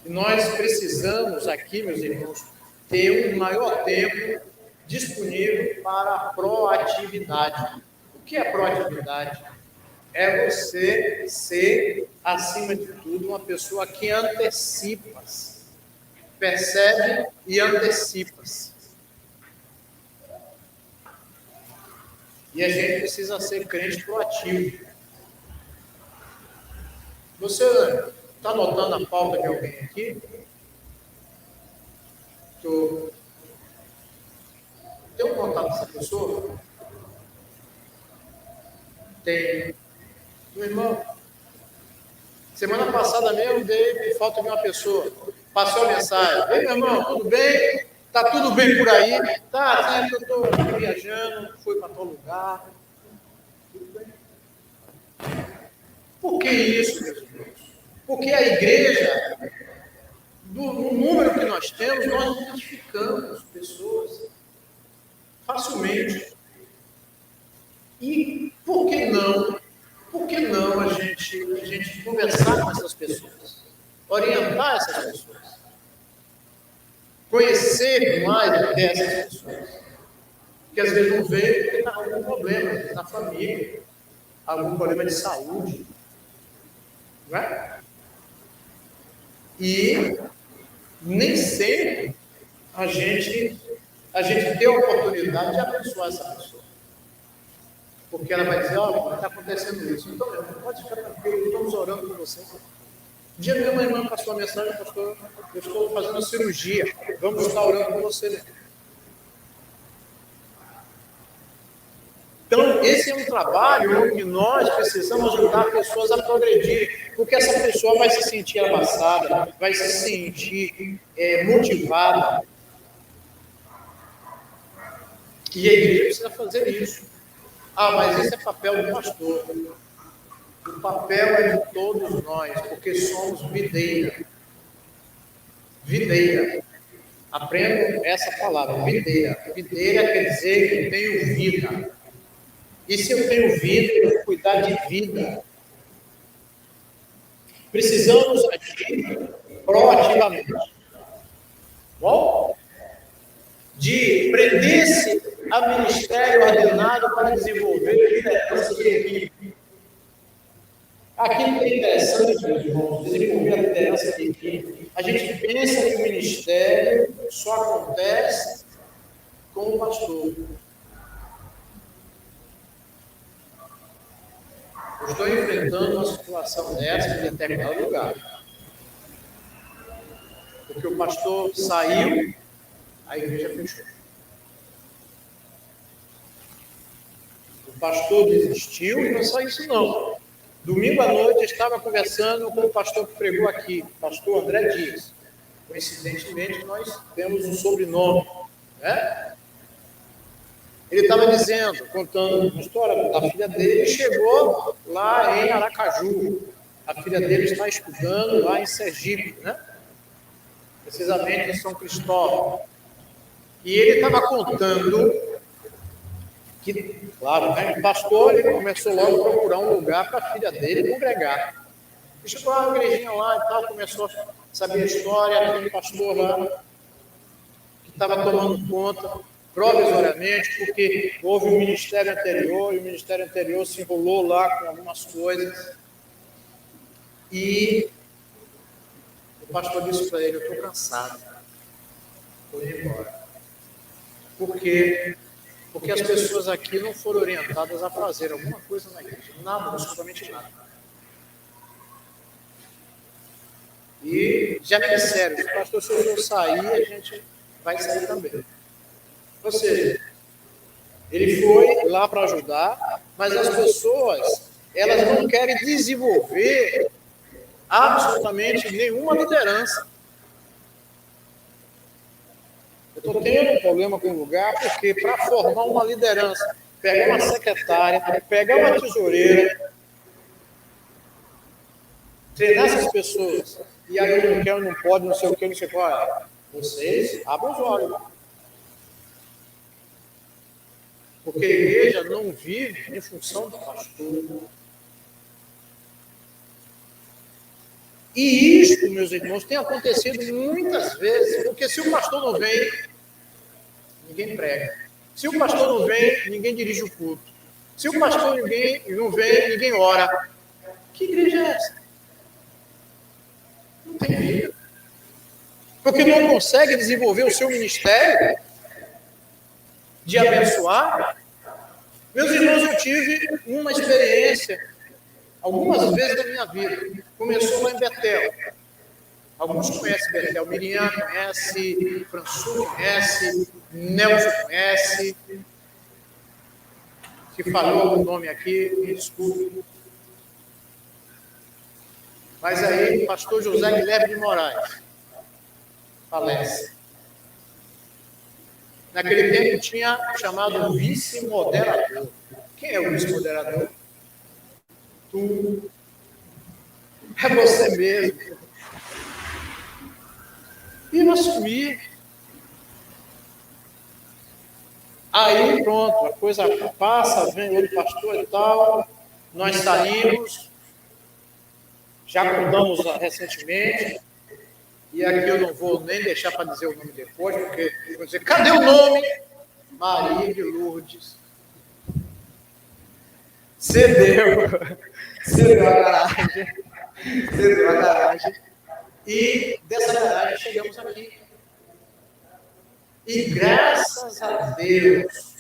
E nós precisamos aqui, meus irmãos, ter um maior tempo disponível para a proatividade. O que é proatividade? É você ser, acima de tudo, uma pessoa que antecipa-se, percebe e antecipa-se. E a gente precisa ser crente proativo. Você está anotando a pauta de alguém aqui? Tem um contato dessa pessoa? Tem. Meu irmão, semana passada mesmo dei por falta de uma pessoa. Passou a mensagem. Ei, meu irmão, tudo bem? Tá tudo bem por aí? Tá, sim, eu estou viajando, fui para tal lugar. Tudo bem. Por que isso, meus irmãos? Porque a igreja, no número que nós temos, nós identificamos pessoas facilmente. E por que não? Por que não a gente conversar com essas pessoas? Orientar essas pessoas? Conhecer mais dessas pessoas? Que às vezes não vê porque está com algum problema na família, algum problema de saúde. Não é? E nem sempre a gente tem a oportunidade de abençoar essa pessoa. Porque ela vai dizer, olha, está acontecendo isso. Então, pode ficar tranquilo, estamos orando por você. Um dia minha irmã passou a mensagem, pastor, eu estou fazendo cirurgia, vamos estar orando por você. Né? Então, esse é um trabalho onde nós precisamos ajudar pessoas a progredir, porque essa pessoa vai se sentir abraçada, vai se sentir motivada. E a igreja precisa fazer isso. Ah, mas esse é papel do pastor. O papel é de todos nós, porque somos videira. Videira. Aprendam essa palavra, videira. Videira quer dizer que eu tenho vida. E se eu tenho vida, eu vou cuidar de vida. Precisamos agir proativamente. Bom? De prender-se a ministério ordenado para desenvolver liderança de equipe. Aqui é interessante, meus irmãos, desenvolver a liderança de equipe. A gente pensa que o ministério só acontece com o pastor. Eu estou enfrentando uma situação dessa em determinado lugar. Porque o pastor saiu, a igreja fechou. O pastor desistiu e não só isso não. Domingo à noite eu estava conversando com o pastor que pregou aqui, pastor André Dias. Coincidentemente, nós temos um sobrenome, né? Ele estava dizendo, contando uma história da filha dele, chegou lá em Aracaju. A filha dele está estudando lá em Sergipe, né? Precisamente em São Cristóvão. E ele estava contando que, claro, né, o pastor ele começou logo a procurar um lugar para a filha dele congregar. E chegou lá na igrejinha lá e tal, começou a saber a história, tinha um pastor lá que estava tomando conta provisoriamente, porque houve um ministério anterior, e o ministério anterior se enrolou lá com algumas coisas. E o pastor disse para ele, eu estou cansado, estou indo embora. Por quê? Porque as pessoas aqui não foram orientadas a fazer alguma coisa na igreja. Nada, absolutamente nada. E já me disseram, se o pastor se eu sair, a gente vai sair também. Ou seja, ele foi lá para ajudar, mas as pessoas, elas não querem desenvolver absolutamente nenhuma liderança. Eu estou tendo um problema com o lugar, porque para formar uma liderança, pegar uma secretária, pegar uma tesoureira, treinar essas pessoas, e aí não quer, não pode, não sei o que, não sei qual. Vocês abram os olhos. Porque a igreja não vive em função do pastor. E isto, meus irmãos, tem acontecido muitas vezes, porque se o pastor não vem, ninguém prega. Se o pastor não vem, ninguém dirige o culto. Se o pastor não vem, ninguém ora. Que igreja é essa? Não tem vida. Porque não consegue desenvolver o seu ministério de abençoar. Meus irmãos, eu tive uma experiência algumas vezes da minha vida. Começou lá em Betel. Alguns conhecem Betel. Miriam conhece, François conhece, Nelson conhece. Se falou algum nome aqui, me desculpe. Mas aí o pastor José Guilherme de Moraes falece. Naquele tempo tinha chamado vice-moderador. Quem é o vice-moderador? Tu. É você mesmo. E eu assumi. Aí pronto, a coisa passa, vem outro pastor e tal. Nós saímos. Já contamos recentemente. E aqui eu não vou nem deixar para dizer o nome depois, porque vou dizer, cadê o nome? Maria de Lourdes. Cedeu a garagem. E dessa garagem chegamos aqui. E graças a Deus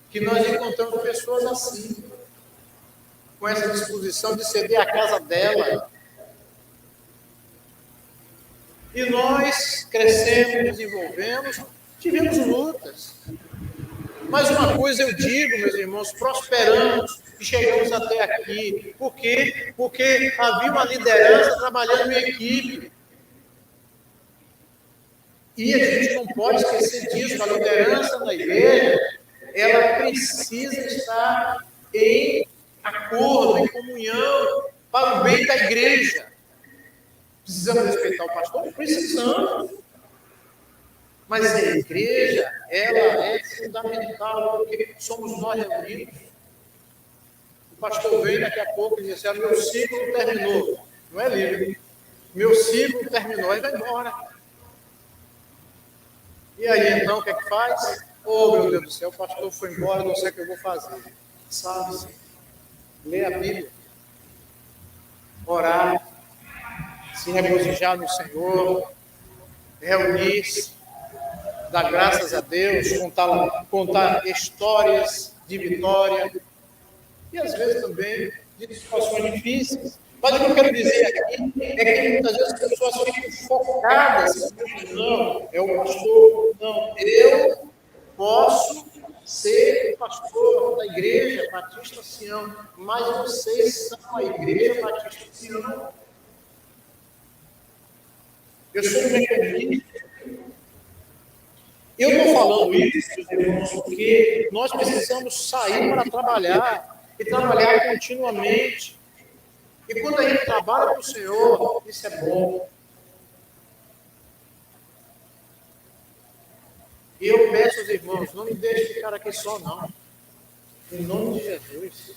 que nós encontramos pessoas assim, com essa disposição de ceder a casa dela. E nós crescemos, desenvolvemos, tivemos lutas. Mas uma coisa eu digo, meus irmãos, prosperamos e chegamos até aqui. Por quê? Porque havia uma liderança trabalhando em equipe. E a gente não pode esquecer disso. A liderança da igreja, ela precisa estar em acordo, em comunhão, para o bem da igreja. Precisamos respeitar o pastor? Precisamos. Mas a igreja, ela é fundamental, porque somos nós reunidos. O pastor vem daqui a pouco e diz assim, meu ciclo terminou. Não é livre. Meu ciclo terminou, aí vai embora. E aí, então, o que é que faz? Oh, meu Deus do céu, o pastor foi embora, não sei o que eu vou fazer. Sabe-se. Ler a Bíblia. Orar. Se regozijar no Senhor. Reunir-se. Dar graças a Deus. Contar histórias de vitória. E às vezes também de situações difíceis. Mas o que eu quero dizer aqui é que muitas vezes as pessoas ficam focadas. Não, é o pastor. Não, eu posso ser o pastor da Igreja Batista Sião, mas vocês são a Igreja Batista Sião. Eu sou um mecanismo. Eu estou falando isso, irmãos, porque nós precisamos sair para trabalhar e trabalhar continuamente. E quando a gente trabalha para o Senhor, isso é bom. E eu peço aos irmãos, não me deixe ficar aqui só, não. Em nome de Jesus.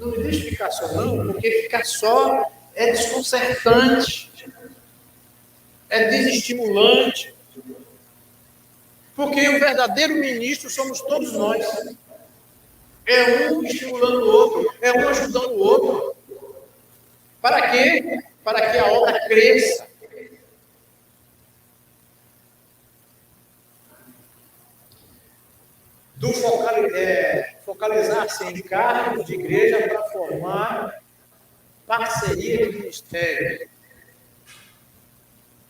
Não me deixe ficar só, não, porque ficar só é desconcertante, é desestimulante. Porque o verdadeiro ministro somos todos nós. É um estimulando o outro, é um ajudando o outro. Para quê? Para que a obra cresça. Do focalizar-se em cargos de igreja para formar parceria de ministério.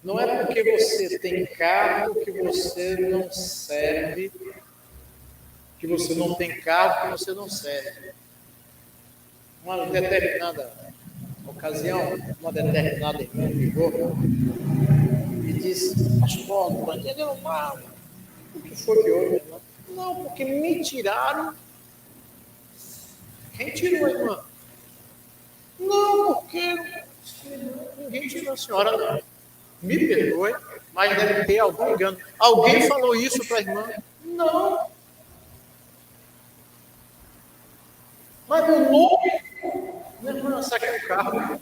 Não é porque você tem cargo que você não serve, que você não tem cargo que você não serve. Uma determinada ocasião, uma determinada irmã ligou e disse: pastor, não entendeu mal. O que foi que houve, irmã? Não, porque me tiraram. Quem tirou a irmã? Não, porque ninguém tirou a senhora, não. Me perdoe, mas deve ter algum engano. Alguém falou isso para a irmã? Não. Mas meu nome, minha irmã, saque o carro.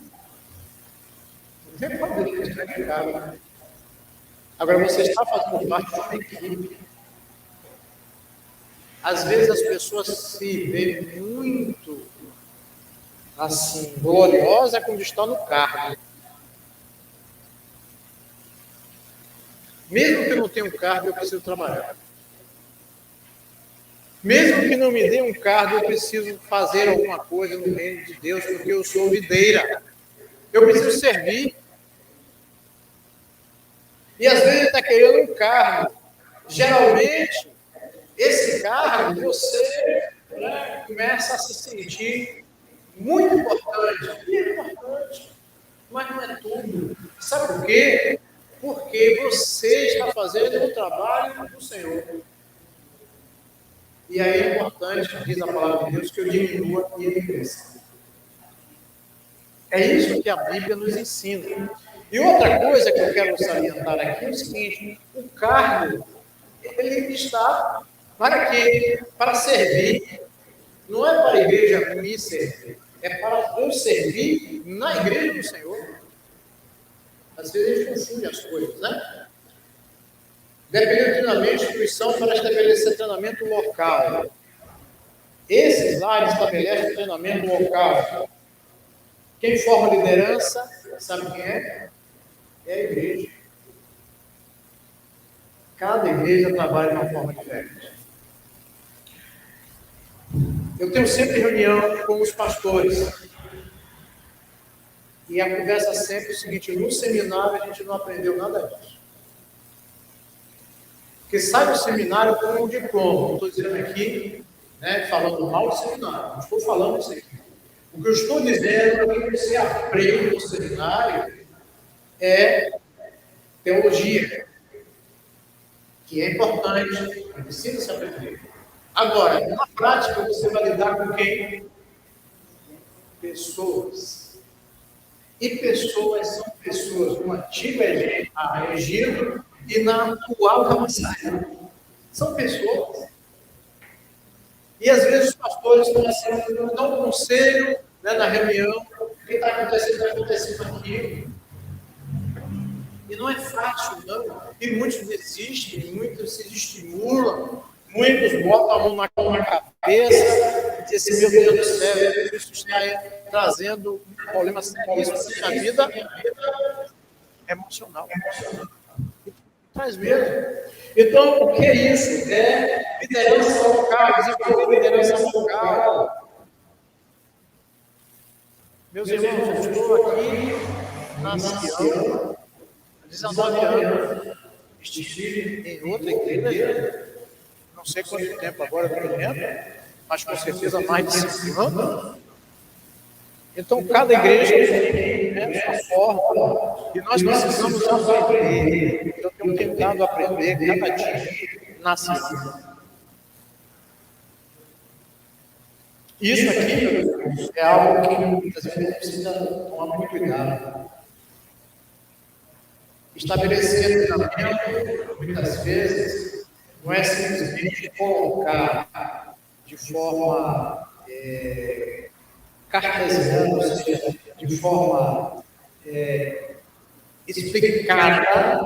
Vem para Deus, saque o carro. Agora você está fazendo parte de uma equipe. Às vezes as pessoas se veem muito assim, gloriosa quando estão no cargo. Mesmo que eu não tenha um cargo, eu preciso trabalhar. Mesmo que não me dê um cargo, eu preciso fazer alguma coisa no reino de Deus, porque eu sou videira. Eu preciso servir. E às vezes está querendo um cargo. Geralmente, esse cargo, você começa a se sentir muito importante, mas não é tudo. Sabe por quê? Porque você está fazendo o trabalho do Senhor. E aí é importante, diz a palavra de Deus, que eu diminua e ele cresça. É isso que a Bíblia nos ensina. E outra coisa que eu quero salientar aqui é o seguinte: o cargo, ele está para quê? Para servir. Não é para a igreja me servir, é para eu servir na igreja do Senhor. Às vezes a gente confunde as coisas, né? Dependendo do treinamento, instituição para estabelecer treinamento local. Esses lá estabelecem treinamento local. Quem forma liderança, sabe quem é? É a igreja. Cada igreja trabalha de uma forma diferente. Eu tenho sempre reunião com os pastores. E a conversa sempre é o seguinte: no seminário a gente não aprendeu nada disso. Porque sai do seminário com um diploma. Não estou dizendo aqui, né, falando mal do seminário. Não estou falando isso aqui. O que eu estou dizendo é que você aprende no seminário é teologia, que é importante, precisa se aprender. Agora, na prática, você vai lidar com quem? Pessoas. E pessoas são pessoas no antigo Egito e na atual Ramassaia. São pessoas. E às vezes os pastores estão assim, dão um conselho, né, na reunião: o que está acontecendo aqui. E não é fácil, não. E muitos desistem, muitos se estimulam, muitos botam a mão na cabeça e dizem: meu Deus do céu, isso está trazendo problemas seríssimos na vida emocional. Traz mesmo. Então, o que é isso? É liderança local, desenvolver liderança local. Meus irmãos, eu estou aqui na Sião, 19 anos, estive em outra igreja, não sei quanto tempo agora, eu não lembro, mas com certeza mais de 5 anos. Então, cada igreja diversa forma. E nós precisamos aprender. Eu tenho tentado aprender cada dia na ciência. Isso aqui, meus irmãos, é algo que muitas vezes a gente precisa tomar muito cuidado. Estabelecer treinamento, muitas vezes, não é simplesmente colocar de forma cartesiana, ou seja, de forma explicada,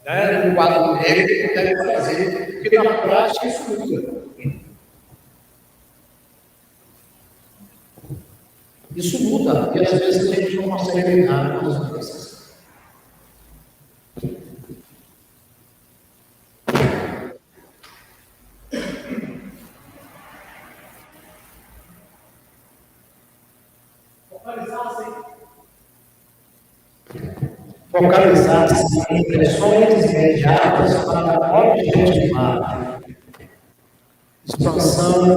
né, no quadro negro, que deve fazer, porque na prática isso muda. Isso muda, e às vezes a gente não consegue lidar com as coisas. Focalizar-se em impressões imediatas para objetivar. Expansão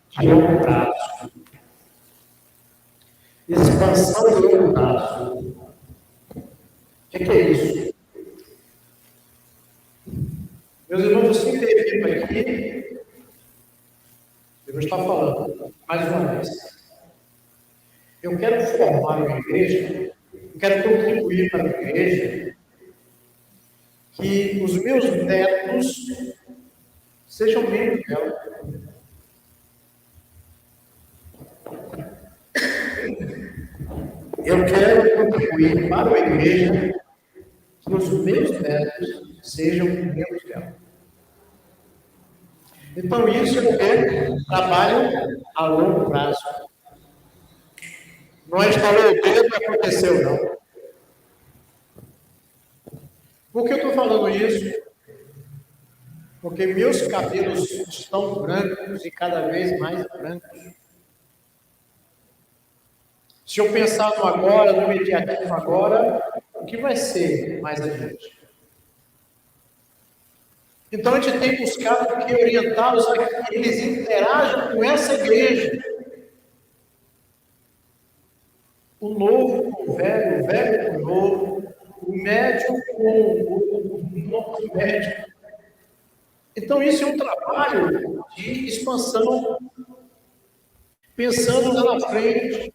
de longo prazo. Expansão de longo prazo. O que é isso? Meus irmãos, eu sempre repito aqui, Deus está falando, mais uma vez. Eu quero formar uma igreja, eu quero contribuir para a igreja, que os meus netos sejam membros dela. Eu quero contribuir para a igreja, que os meus netos sejam membros dela. Então, isso é trabalho a longo prazo. Não estalou o dedo e aconteceu, não. Por que eu estou falando isso? Porque meus cabelos estão brancos e cada vez mais brancos. Se eu pensar no agora, no imediatismo agora, o que vai ser mais adiante? Então, a gente tem buscado que orientá-los a que eles interajam com essa igreja. O novo com o velho com o novo, o médio com o novo médio. Então, isso é um trabalho de expansão, pensando lá na frente,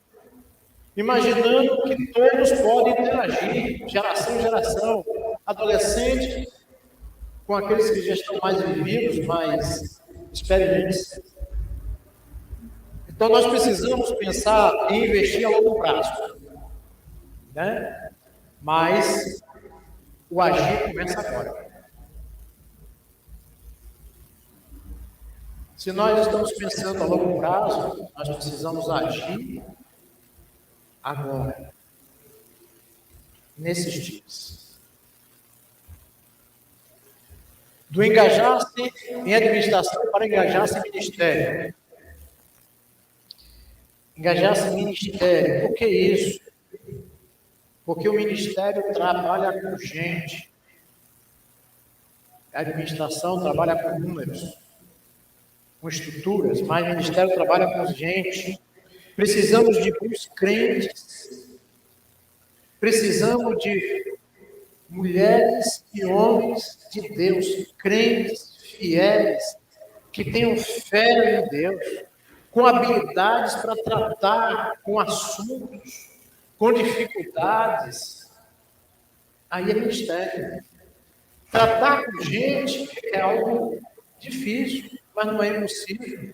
imaginando que todos podem interagir, geração em geração, adolescente com aqueles que já estão mais vividos, mais experientes. Então, nós precisamos pensar em investir a longo prazo, né? Mas o agir começa agora. Se nós estamos pensando a longo prazo, nós precisamos agir agora, nesses dias. Do engajar-se em administração para engajar-se em ministério. Engajar-se em ministério. Por que isso? Porque o ministério trabalha com gente. A administração trabalha com números, com estruturas, mas o ministério trabalha com gente. Precisamos de bons crentes. Precisamos de mulheres e homens de Deus, crentes, fiéis, que tenham fé em Deus, com habilidades para tratar com assuntos, com dificuldades. Aí é mistério. Tratar com gente é algo difícil, mas não é impossível.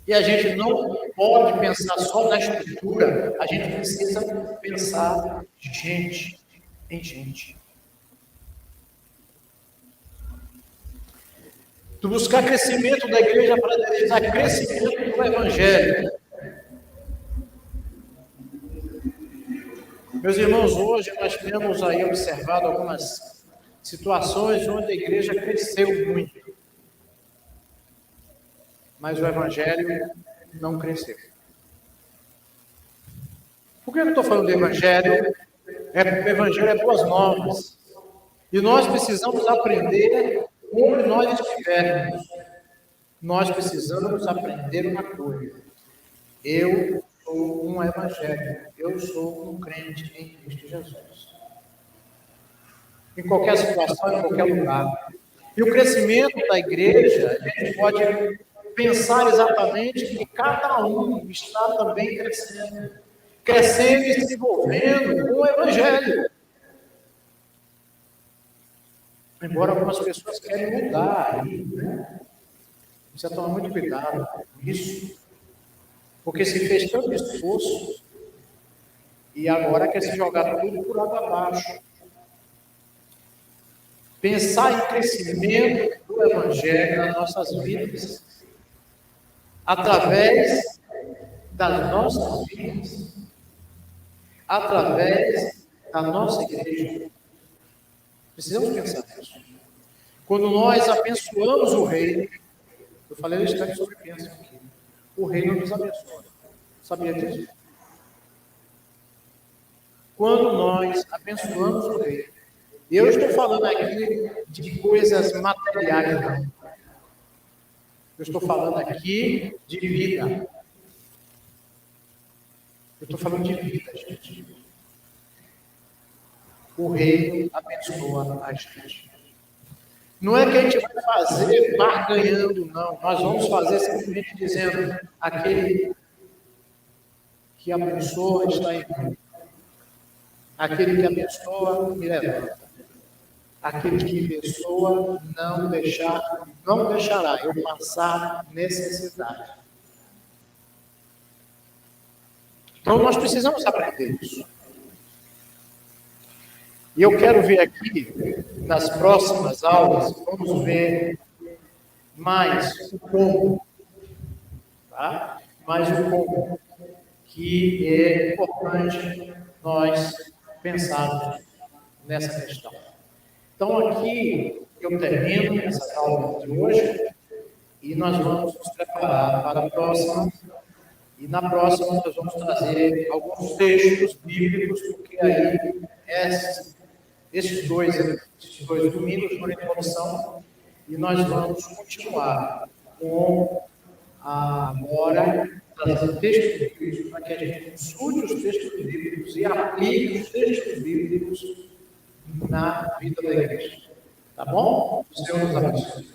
E a gente não pode pensar só na estrutura, a gente precisa pensar em gente. Tu buscar crescimento da igreja para desejar crescimento do evangelho. Meus irmãos, hoje nós temos aí observado algumas situações onde a igreja cresceu muito. Mas o evangelho não cresceu. Por que eu estou falando do evangelho? Porque o evangelho é boas novas. E nós precisamos aprender onde nós estivermos. Nós precisamos aprender uma coisa. Eu sou um evangélico, eu sou um crente em Cristo Jesus. Em qualquer situação, em qualquer lugar. E o crescimento da igreja, a gente pode pensar exatamente que cada um está também crescendo e se envolvendo com o evangelho. Embora algumas pessoas querem mudar aí, né? Precisa tomar muito cuidado com isso. Porque se fez tanto esforço e agora quer se jogar tudo por água abaixo. Pensar em crescimento do Evangelho nas nossas vidas, através das nossas vidas, através da nossa igreja. Precisamos pensar nisso. Quando nós abençoamos o reino, eu falei no instante sobre bênção aqui, o reino nos abençoa. Sabia disso? Quando nós abençoamos o reino, eu estou falando aqui de coisas materiais, não. Eu estou falando aqui de vida. Eu estou falando de vida, gente. O reino abençoa a gente. Não é que a gente vai fazer barganhando, não. Nós vamos fazer simplesmente dizendo: aquele que abençoa está em mim. Aquele que abençoa me levanta. Aquele que me abençoa não deixará eu passar necessidade. Então nós precisamos aprender isso. E eu quero ver aqui, nas próximas aulas, vamos ver mais o como, tá? Mais o como, que é importante nós pensarmos nessa questão. Então, aqui eu termino essa aula de hoje e nós vamos nos preparar para a próxima. E na próxima nós vamos trazer alguns textos bíblicos, porque aí esses dois domingos foram em comissão e nós vamos continuar com agora trazendo textos bíblicos para que a gente consulte os textos bíblicos e aplique os textos bíblicos na vida da igreja. Tá bom? O Senhor nos abençoe.